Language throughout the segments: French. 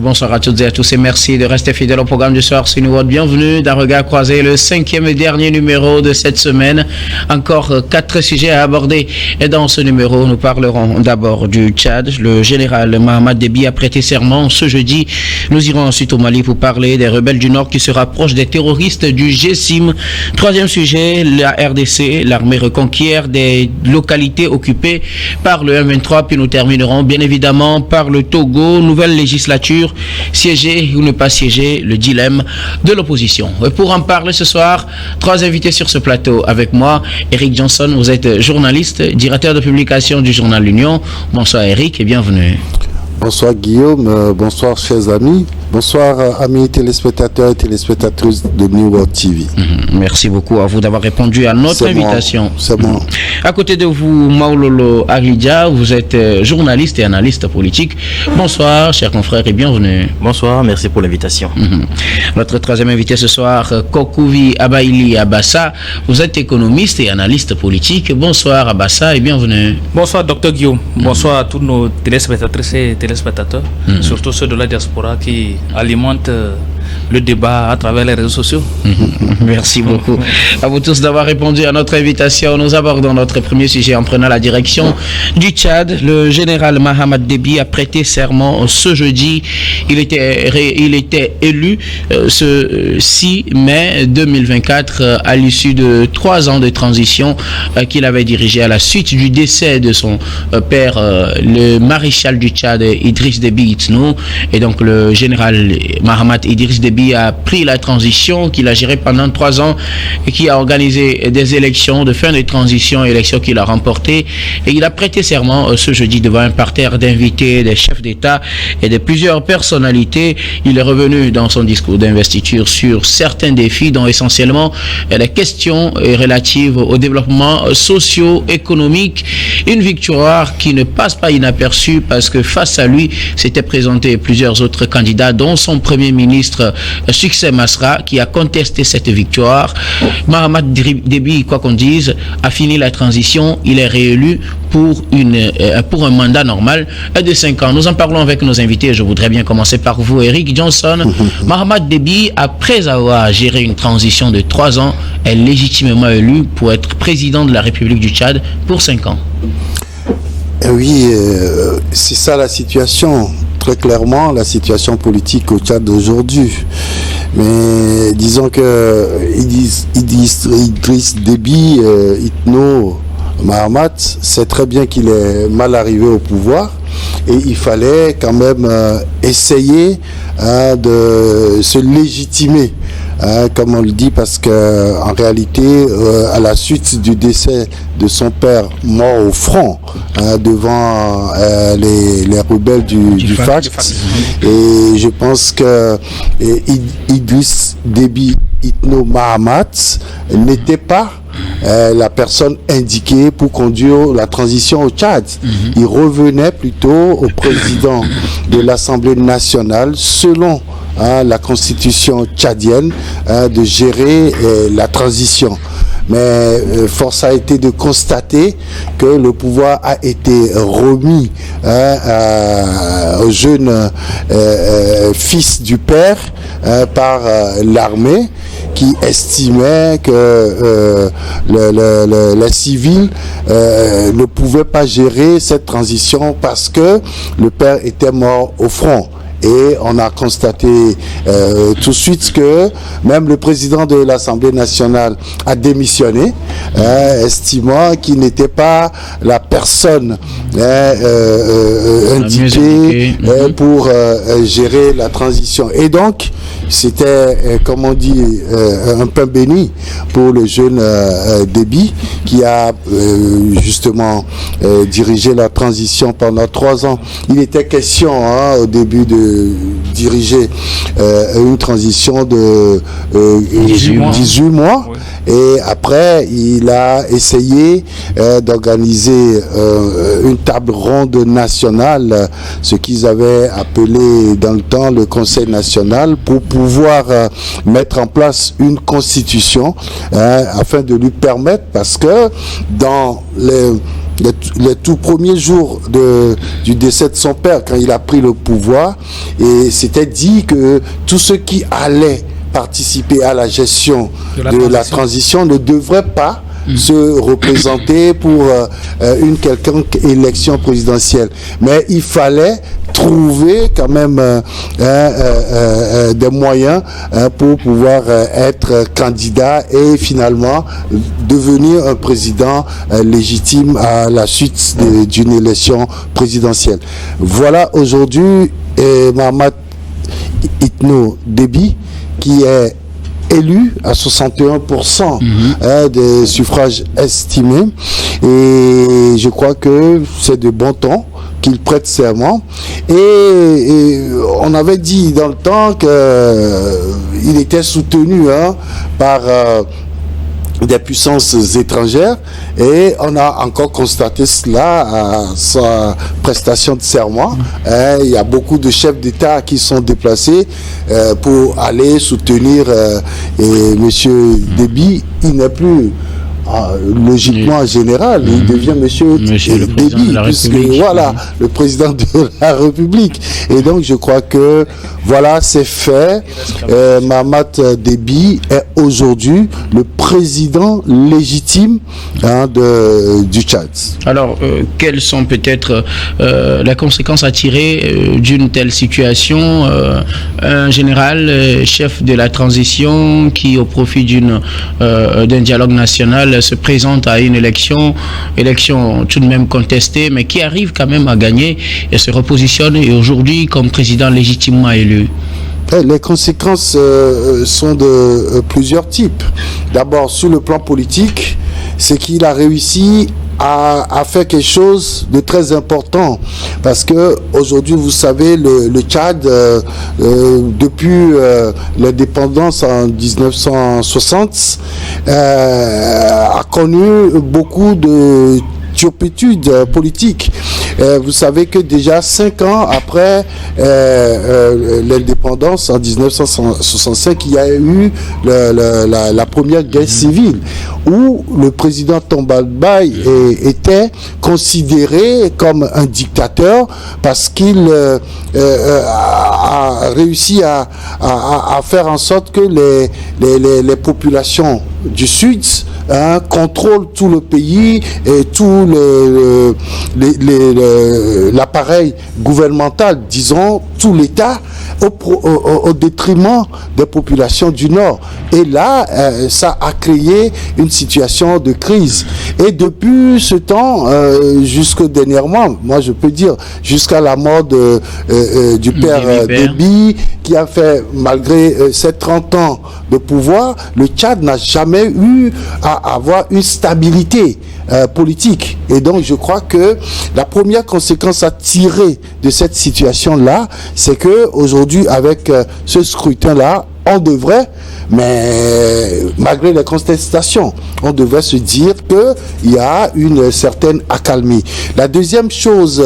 bonsoir à toutes et à tous et merci de rester fidèles au programme du soir sur New. Bienvenue d'un regard croisé, le 5e et dernier numéro de cette semaine. Encore 4 sujets à aborder et dans ce numéro, nous parlerons d'abord du Tchad. Le général Mahamat Déby a prêté serment ce jeudi. Nous irons ensuite au Mali pour parler des rebelles du Nord qui se rapprochent des terroristes du GSIM. Troisième sujet, la RDC, l'armée reconquiert des localités occupées par le M23. Puis nous terminerons bien évidemment par le Togo, nouvelle législature, siéger ou ne pas siéger, le dilemme de l'opposition. Et pour en parler ce soir, 3 invités sur ce plateau avec moi. Eric Johnson, vous êtes journaliste, directeur de publication du journal L'Union. Bonsoir Eric et bienvenue. Bonsoir Guillaume, bonsoir chers amis, bonsoir amis téléspectateurs et téléspectatrices de New World TV. Merci beaucoup à vous d'avoir répondu à notre invitation. C'est bon. À côté de vous, Maulolo Aglidja, vous êtes journaliste et analyste politique. Bonsoir chers confrères et bienvenue. Bonsoir, merci pour l'invitation. Notre troisième invité ce soir, Kokouvi Abaili Abassa, vous êtes économiste et analyste politique. Bonsoir Abassa et bienvenue. Bonsoir Dr Guillaume, bonsoir à tous nos téléspectatrices et téléspectateurs, surtout ceux de la diaspora qui alimentent le débat à travers les réseaux sociaux. Merci beaucoup à vous tous d'avoir répondu à notre invitation. Nous abordons notre premier sujet en prenant la direction du Tchad. Le général Mahamat Déby a prêté serment ce jeudi. Il était élu ce 6 mai 2024 à l'issue de 3 ans de transition qu'il avait dirigé à la suite du décès de son père, le maréchal du Tchad, Idriss Déby Itno. Et donc le général Mahamat Idriss Déby a pris la transition qu'il a gérée pendant 3 ans et qui a organisé des élections de fin de transition, élections qu'il a remportées. Et il a prêté serment ce jeudi devant un parterre d'invités, des chefs d'État et de plusieurs personnalités. Il est revenu dans son discours d'investiture sur certains défis, dont essentiellement les questions relatives au développement socio-économique. Une victoire qui ne passe pas inaperçue parce que face à lui s'étaient présentés plusieurs autres candidats, dont son premier ministre Succès Masra, qui a contesté cette victoire. Mahamat Déby, quoi qu'on dise, a fini la transition. Il est réélu pour un mandat normal de 5 ans. Nous en parlons avec nos invités. Je voudrais bien commencer par vous, Eric Johnson. Mahamat Déby, après avoir géré une transition de 3 ans, est légitimement élu pour être président de la République du Tchad pour 5 ans. Oui, c'est ça la situation. Très clairement, la situation politique au Tchad d'aujourd'hui. Mais disons que Idriss Déby Itno Mahamat sait très bien qu'il est mal arrivé au pouvoir et il fallait quand même essayer de se légitimer. Comme on le dit, parce que en réalité, à la suite du décès de son père mort au front devant les rebelles du FACT, et je pense que Idriss Déby Itno Mahamat n'était pas la personne indiquée pour conduire la transition au Tchad. Il revenait plutôt au président de l'Assemblée nationale, selon la constitution tchadienne, de gérer la transition. Mais force a été de constater que le pouvoir a été remis au jeune fils du père par l'armée, qui estimait que les civils ne pouvaient pas gérer cette transition parce que le père était mort au front. Et on a constaté tout de suite que même le président de l'Assemblée nationale a démissionné, estimant qu'il n'était pas la personne indiquée pour gérer la transition. Et donc, c'était, comme on dit, un pain béni pour le jeune Déby, qui a justement dirigé la transition pendant 3 ans. Il était question au début de diriger une transition de 18 mois. Oui. Et après, il a essayé d'organiser une table ronde nationale, ce qu'ils avaient appelé dans le temps le Conseil national, pour pouvoir mettre en place une constitution afin de lui permettre, parce que dans les tout premiers jours du décès de son père, quand il a pris le pouvoir, et c'était dit que tous ceux qui allaient participer à la gestion de la transition ne devraient pas se représenter pour une quelconque élection présidentielle. Mais il fallait trouver quand même des moyens pour pouvoir être candidat et finalement devenir un président légitime à la suite d'une élection présidentielle. Voilà aujourd'hui Mahamat Itno Déby qui est élu à 61% des suffrages estimés, et je crois que c'est de bon ton qu'il prête serment, et on avait dit dans le temps qu'il était soutenu par des puissances étrangères, et on a encore constaté cela à sa prestation de serment. Il y a beaucoup de chefs d'État qui sont déplacés pour aller soutenir monsieur Déby. Il n'est plus logiquement général, il devient monsieur Déby, puisque voilà, le président de la République. Et donc je crois que voilà, c'est fait. Mahamat Déby est aujourd'hui le président légitime du Tchad. Alors, quelles sont peut-être les conséquences à tirer d'une telle situation? Un général, chef de la transition, qui au profit d'un dialogue national se présente à une élection tout de même contestée, mais qui arrive quand même à gagner et se repositionne, et aujourd'hui comme président légitimement élu. Les conséquences sont de plusieurs types. D'abord, sur le plan politique, c'est qu'il a réussi à faire quelque chose de très important, parce que aujourd'hui, vous savez, le Tchad, depuis l'indépendance en 1960, a connu beaucoup de turpitude politique. Vous savez que déjà 5 ans après l'indépendance en 1965, il y a eu la première guerre civile où le président Tombal-Bay était considéré comme un dictateur parce qu'il a réussi à faire en sorte que les populations du Sud contrôlent tout le pays et tout l'appareil gouvernemental, disons, tout l'État, au détriment des populations du Nord. Et là, ça a créé une situation de crise. Et depuis ce temps, jusque dernièrement, moi je peux dire, jusqu'à la mort du père Déby, qui a fait, malgré ses 30 ans de pouvoir, le Tchad n'a jamais eu à avoir une stabilité politique. Et donc je crois que la première conséquence à tirer de cette situation-là, c'est que aujourd'hui, avec ce scrutin-là, on devrait, mais malgré les contestations, on devrait se dire qu'il y a une certaine accalmie. La deuxième chose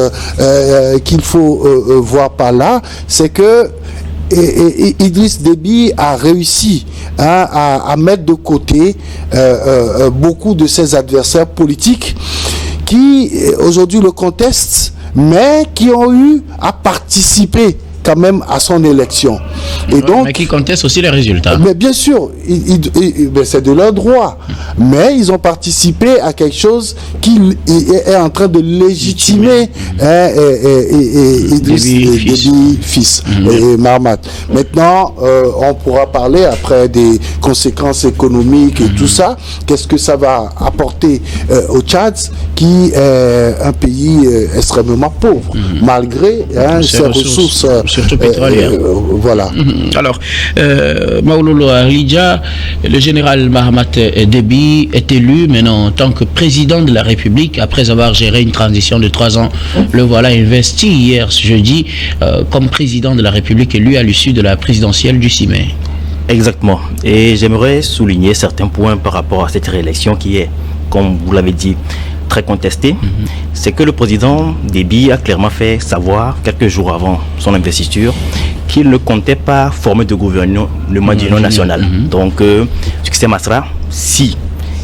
qu'il faut voir par là, c'est que Idriss Déby a réussi à mettre de côté beaucoup de ses adversaires politiques qui aujourd'hui le contestent, mais qui ont eu à participer quand même à son élection. Et donc, mais qui contestent aussi les résultats. Mais bien sûr, c'est de leur droit. Mais ils ont participé à quelque chose qui est en train de légitimer Déby fils et Mahamat. Maintenant, on pourra parler après des conséquences économiques et tout ça. Qu'est-ce que ça va apporter au Tchad, qui est un pays extrêmement pauvre, malgré ses ressources surtout pétrolières. Voilà. Alors, Maouloulou Aridja, le général Mahamat Déby est élu maintenant en tant que président de la République après avoir géré une transition de 3 ans. Le voilà investi hier, jeudi, comme président de la République élu à l'issue de la présidentielle du 6 mai. Exactement. Et j'aimerais souligner certains points par rapport à cette réélection qui est, comme vous l'avez dit, très contesté. C'est que le président Déby a clairement fait savoir quelques jours avant son investiture qu'il ne comptait pas former de gouvernement d'union nationale. Donc, ce qui se passera, si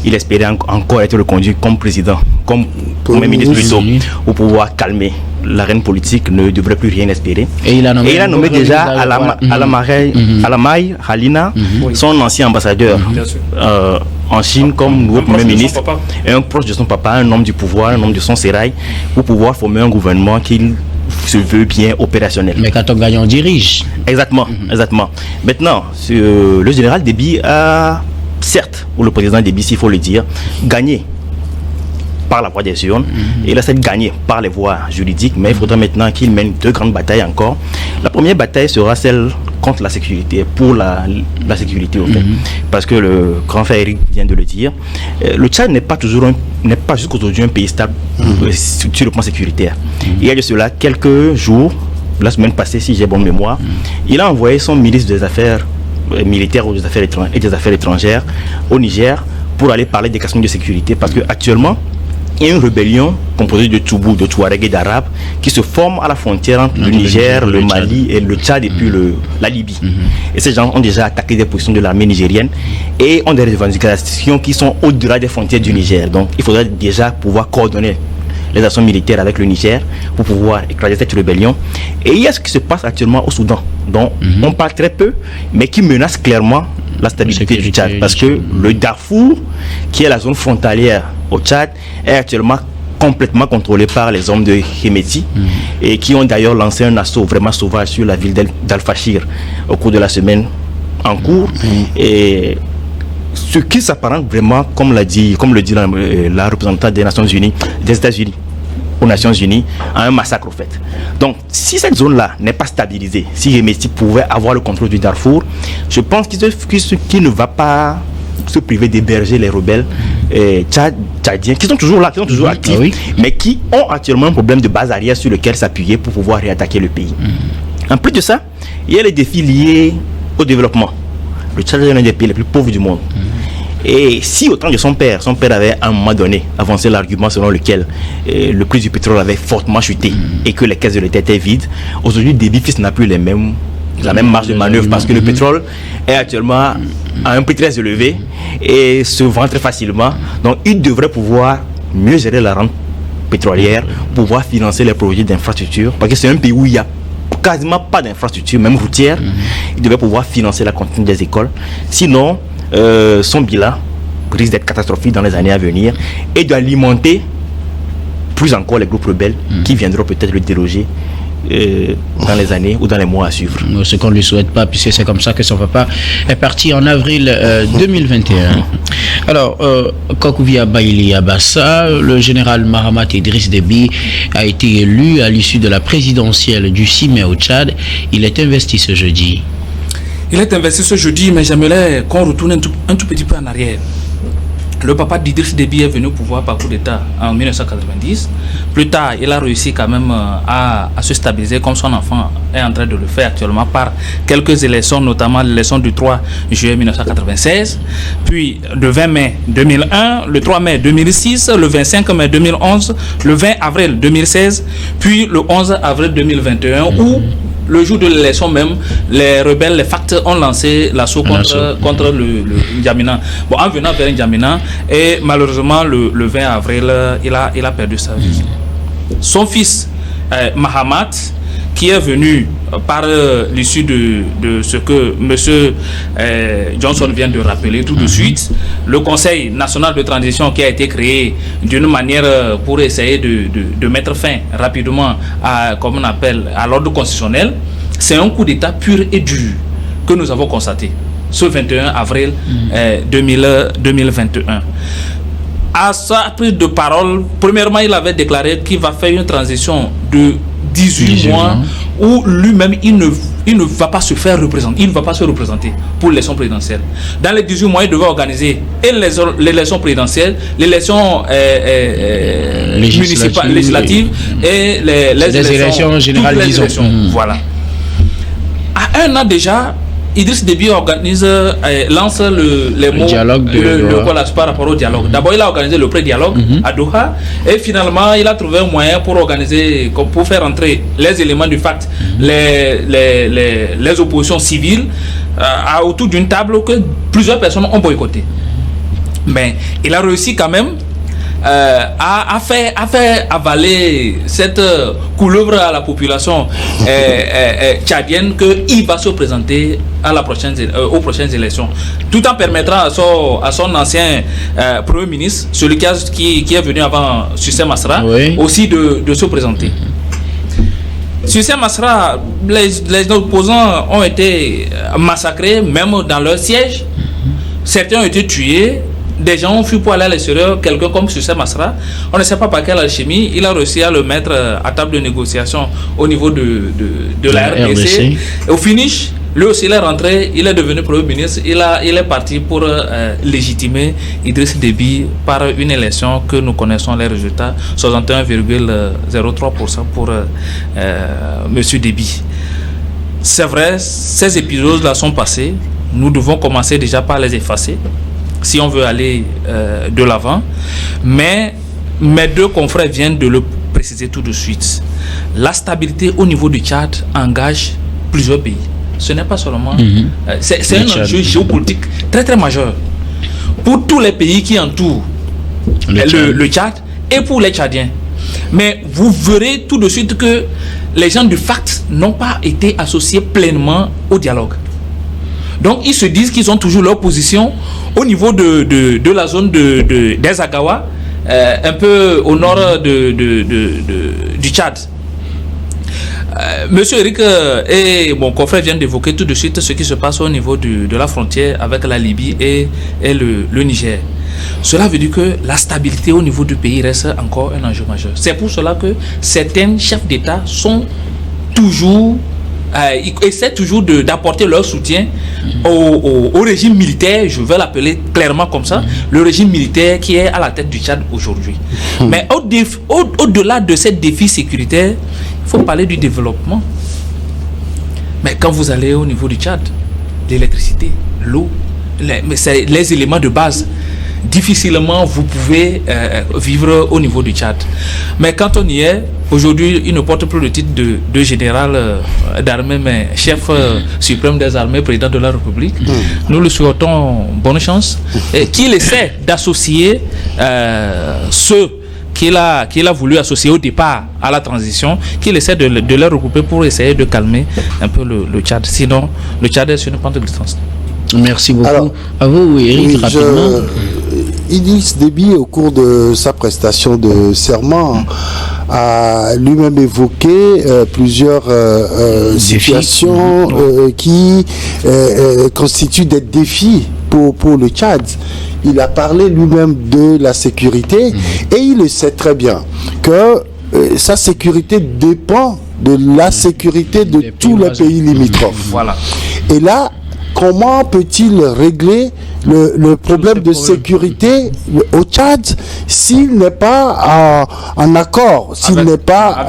il espérait encore être reconduit comme président, comme Premier ministre plutôt, pour pouvoir calmer. La reine politique ne devrait plus rien espérer. Et il a nommé déjà Alamai Halina, son ancien ambassadeur en Chine, comme nouveau Premier ministre, et un proche de son papa, un homme du pouvoir, un homme de son sérail, pour pouvoir former un gouvernement qu'il se veut bien opérationnel. Mais quand on gagne, on dirige. Exactement, exactement. Maintenant, le général Déby a, certes, ou le président Déby, s'il faut le dire, gagné par la voie des urnes, et il a certes gagné par les voies juridiques, mais il faudra maintenant qu'il mène 2 grandes batailles encore. La première bataille sera celle contre la sécurité, pour la sécurité au fait, parce que le grand frère Eric vient de le dire, le Tchad n'est pas jusqu'aujourd'hui un pays stable sur le plan sécuritaire. Il y a de cela quelques jours, la semaine passée si j'ai bonne mémoire, il a envoyé son ministre des Affaires militaires ou des Affaires étrangères au Niger pour aller parler des questions de sécurité, parce qu'actuellement il y a une rébellion composée de Toubou, de Touareg et d'Arabes qui se forme à la frontière entre le Niger, le Mali et le Tchad et puis la Libye. Et ces gens ont déjà attaqué des positions de l'armée nigérienne et ont des revendications qui sont au-delà des frontières du Niger. Donc il faudrait déjà pouvoir coordonner les actions militaires avec le Niger pour pouvoir écraser cette rébellion. Et il y a ce qui se passe actuellement au Soudan, dont on parle très peu, mais qui menace clairement la stabilité du Tchad, parce que le Darfour, qui est la zone frontalière au Tchad, est actuellement complètement contrôlé par les hommes de Hemeti et qui ont d'ailleurs lancé un assaut vraiment sauvage sur la ville d'Al-Fashir au cours de la semaine en cours. Et ce qui s'apparente vraiment, comme le dit la représentante des Nations Unies, des États-Unis aux Nations Unies, à un massacre au fait. Donc, si cette zone-là n'est pas stabilisée, si Hemeti pouvait avoir le contrôle du Darfour, je pense qu'il ne va pas se priver d'héberger les rebelles tchadiens qui sont toujours là, qui sont toujours actifs, mais qui ont actuellement un problème de base arrière sur lequel s'appuyer pour pouvoir réattaquer le pays. En plus de ça, il y a les défis liés au développement. Le Tchad est l'un des pays les plus pauvres du monde. Et si au temps de son père avait à un moment donné avancé l'argument selon lequel le prix du pétrole avait fortement chuté et que les caisses de l'État étaient vides, aujourd'hui Déby fils n'a plus la même marge de manœuvre, parce que le pétrole est actuellement à un prix très élevé et se vend très facilement. Donc il devrait pouvoir mieux gérer la rente pétrolière, pouvoir financer les projets d'infrastructure, parce que c'est un pays où il n'y a quasiment pas d'infrastructure, même routière. Il devrait pouvoir financer la cantine des écoles. Sinon, son bilan risque d'être catastrophique dans les années à venir et d'alimenter plus encore les groupes rebelles qui viendront peut-être le déloger dans les années ou dans les mois à suivre. Ce qu'on ne lui souhaite pas, puisque c'est comme ça que son papa est parti en avril 2021. Alors, Kokouvia Baili Abassa, le général Mahamat Idriss Déby a été élu à l'issue de la présidentielle du 6 mai au Tchad. Il est investi ce jeudi. Il est investi ce jeudi, mais j'aimerais qu'on retourne un tout petit peu en arrière. Le papa d'Idriss Déby est venu au pouvoir par coup d'État en 1990. Plus tard, il a réussi quand même à se stabiliser comme son enfant est en train de le faire actuellement par quelques élections, notamment l'élection du 3 juillet 1996, puis le 20 mai 2001, le 3 mai 2006, le 25 mai 2011, le 20 avril 2016, puis le 11 avril 2021, où le jour de l'élection même, les rebelles, les FACT ont lancé l'assaut contre le N'Djamena. Bon, en venant vers N'Djamena, et malheureusement, le 20 avril, il a perdu sa vie. Son fils, Mahamat, qui est venu par l'issue de ce que M. Johnson vient de rappeler tout de suite, le Conseil national de transition qui a été créé d'une manière pour essayer de mettre fin rapidement à, comme on appelle, à l'ordre constitutionnel, c'est un coup d'État pur et dur que nous avons constaté ce 21 avril 2021. À sa prise de parole, premièrement, il avait déclaré qu'il va faire une transition de 18 mois où lui-même il ne va pas se faire représenter, il ne va pas se représenter pour l'élection présidentielle. Dans les 18 mois, il devait organiser l'élection présidentielle, l'élection législative et les élections générales, disons. Voilà. À un an déjà, Idriss Déby lance le dialogue par rapport au dialogue. D'abord, il a organisé le pré-dialogue à Doha et finalement, il a trouvé un moyen pour faire entrer les éléments du FACT, les oppositions civiles autour d'une table que plusieurs personnes ont boycotté. Mais il a réussi quand même à faire avaler cette couleuvre à la population tchadienne qu'il va se présenter à aux prochaines élections, tout en permettant à son ancien Premier ministre, celui qui est venu avant Sucé Masra, aussi de se présenter. Sucé Masra, les opposants ont été massacrés, même dans leur siège. Certains ont été tués. Des gens ont fui pour aller à l'extérieur. Quelqu'un comme Sucé Masra, on ne sait pas par quelle alchimie, il a réussi à le mettre à table de négociation au niveau de la RDC. Et au finish, lui aussi il est rentré, il est devenu Premier ministre, il est parti pour légitimer Idriss Déby par une élection que nous connaissons les résultats, 61,03% pour M. Déby. C'est vrai, ces épisodes-là sont passés, nous devons commencer déjà par les effacer si on veut aller de l'avant, mais mes deux confrères viennent de le préciser tout de suite. La stabilité au niveau du Tchad engage plusieurs pays. Ce n'est pas seulement... c'est un enjeu géopolitique très très majeur pour tous les pays qui entourent le Tchad et pour les Tchadiens. Mais vous verrez tout de suite que les gens du FACT n'ont pas été associés pleinement au dialogue. Donc ils se disent qu'ils ont toujours leur position au niveau de la zone des Agawa, un peu au nord du Tchad. Monsieur Eric et mon confrère viennent d'évoquer tout de suite ce qui se passe au niveau de la frontière avec la Libye et le Niger. Cela veut dire que la stabilité au niveau du pays reste encore un enjeu majeur. C'est pour cela que certains chefs d'État sont toujours... ils essaient toujours d'apporter leur soutien au régime militaire, je vais l'appeler clairement comme ça, le régime militaire qui est à la tête du Tchad aujourd'hui. Mais au-delà de ces défis sécuritaires, il faut parler du développement. Mais quand vous allez au niveau du Tchad, l'électricité, l'eau, les éléments de base, difficilement vous pouvez vivre au niveau du Tchad. Mais quand on y est, aujourd'hui, il ne porte plus le titre de général d'armée, mais chef suprême des armées, président de la République. Nous le souhaitons bonne chance. Et qu'il essaie d'associer ceux qu'il a voulu associer au départ à la transition, qu'il essaie de les regrouper pour essayer de calmer un peu le Tchad. Sinon, le Tchad est sur une pente de glissance. Merci beaucoup. Alors, à vous, Eric, rapidement. Idriss Déby, au cours de sa prestation de serment, a lui-même évoqué plusieurs situations qui constituent des défis pour le Tchad. Il a parlé lui-même de la sécurité et il le sait très bien que sa sécurité dépend de la sécurité de tous les pays limitrophes. Voilà. Et là, comment peut-il régler le problème de sécurité au Tchad s'il n'est pas en accord, s'il n'est pas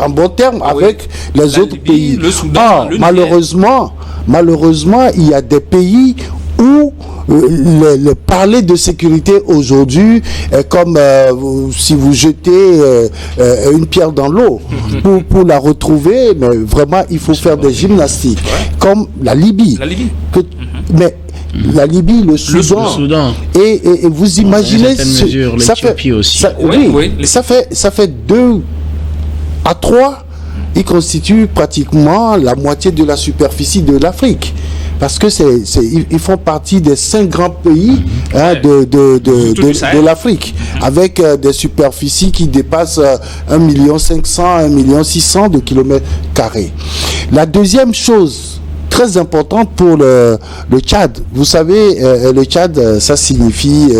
en bon terme avec les autres pays? Le Soudan, malheureusement, il y a des pays où parler de sécurité aujourd'hui est comme si vous jetez une pierre dans l'eau pour la retrouver, mais vraiment il faut faire des gymnastiques, comme la Libye. Mais la Libye, le Soudan. Et vous imaginez ça fait 2 à 3, ils constituent pratiquement la moitié de la superficie de l'Afrique. Parce que ils font partie des 5 grands pays de l'Afrique, avec des superficies qui dépassent 1,5 million, 1,6 million de kilomètres carrés. La deuxième chose très importante pour le Tchad, vous savez, le Tchad, ça signifie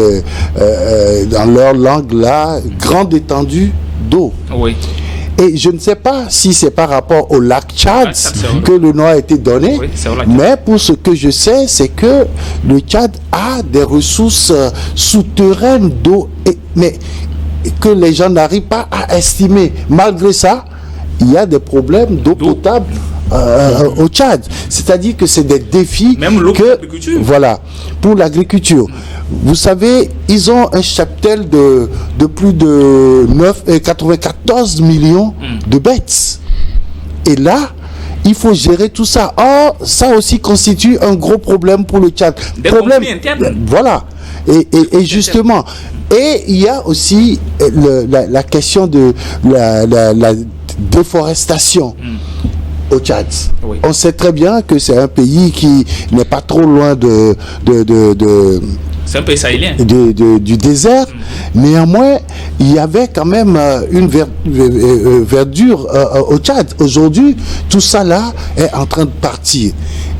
dans leur langue là, grande étendue d'eau. Oui. Et je ne sais pas si c'est par rapport au lac Tchad que le nom a été donné, mais pour ce que je sais, c'est que le Tchad a des ressources souterraines d'eau, mais que les gens n'arrivent pas à estimer. Malgré ça, il y a des problèmes d'eau potable au Tchad. C'est-à-dire que c'est des défis même l'eau pour l'agriculture. Voilà, pour l'agriculture. Vous savez, ils ont un cheptel de plus de 94 millions de bêtes. Et là, il faut gérer tout ça. Or, ça aussi constitue un gros problème pour le Tchad. Voilà. Et justement, et il y a aussi la question de la déforestation au Tchad. Oui. On sait très bien que c'est un pays qui n'est pas trop loin c'est un pays sahélien. Du désert. Néanmoins, il y avait quand même une verdure au Tchad. Aujourd'hui, tout ça là est en train de partir.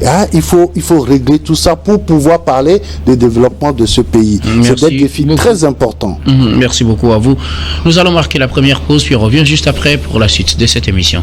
Hein, il faut régler tout ça pour pouvoir parler du développement de ce pays. C'est un défi très important. Merci beaucoup à vous. Nous allons marquer la première pause, puis on revient juste après pour la suite de cette émission.